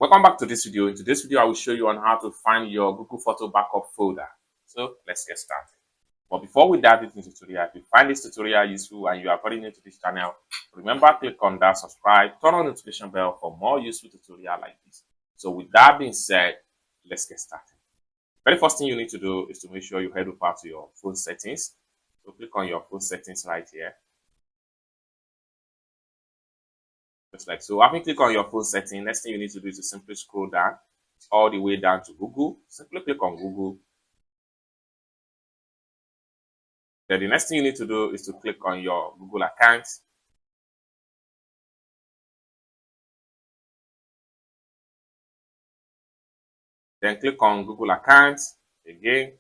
Welcome back to this video. In today's video, I will show you on how to find your Google Photo backup folder. So let's get started. But before we dive into the tutorial, if you find this tutorial useful and you are very new to this channel, remember click on that subscribe, turn on the notification bell for more useful tutorial like this. So with that being said, let's get started. Very first thing you need to do is to make sure you head over to your phone settings. So click on your phone settings right here. Just like so. Having clicked on your phone setting, next thing you need to do is to simply scroll down all the way down to Google. Simply click on Google. Then the next thing you need to do is to click on your Google account. Then click on Google account again.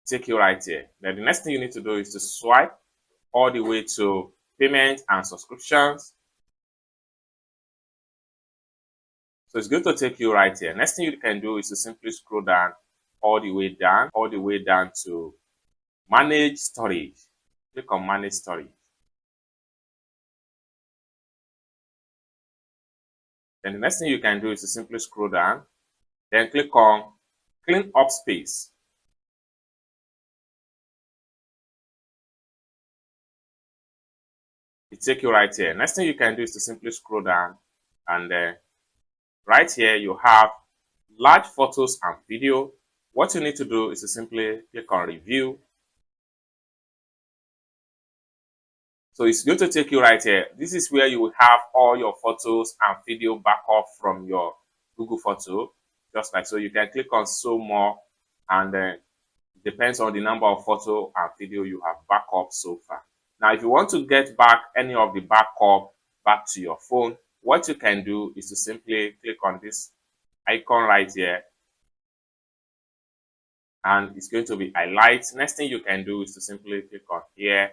Take you right here. Then the next thing you need to do is to swipe all the way to payment and subscriptions. So it's going to take you right here. Next thing you can do is to simply scroll down all the way down to manage storage. Click on manage storage. Then the next thing you can do is to simply scroll down, then click on clean up space. It takes you right here. Next thing you can do is to simply scroll down, and right here you have large photos and video. What you need to do is to simply click on review. So it's going to take you right here. This is where you will have all your photos and video backup from your Google Photo, just like so. You can click on show more, and it depends on the number of photo and video you have backup so far. Now, if you want to get back any of the backup back to your phone, what you can do is to simply click on this icon right here, and it's going to be highlight. Next thing you can do is to simply click on here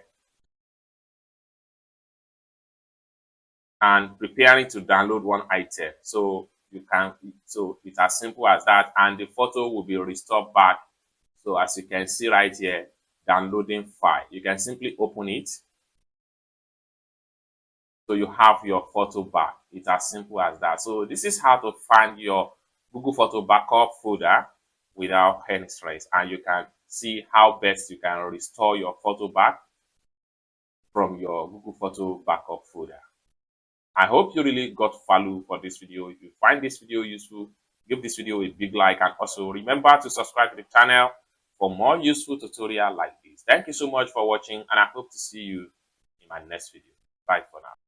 and preparing to download one item. So it's as simple as that, and the photo will be restored back. So as you can see right here, downloading file, you can simply open it. So you have your photo back. It's as simple as that. So this is how to find your Google Photo backup folder without any stress, and you can see how best you can restore your photo back from your Google Photo backup folder. I hope you really got value for this video. If you find this video useful, give this video a big like, and also remember to subscribe to the channel for more useful tutorial like this. Thank you so much for watching, and I hope to see you in my next video. Bye for now.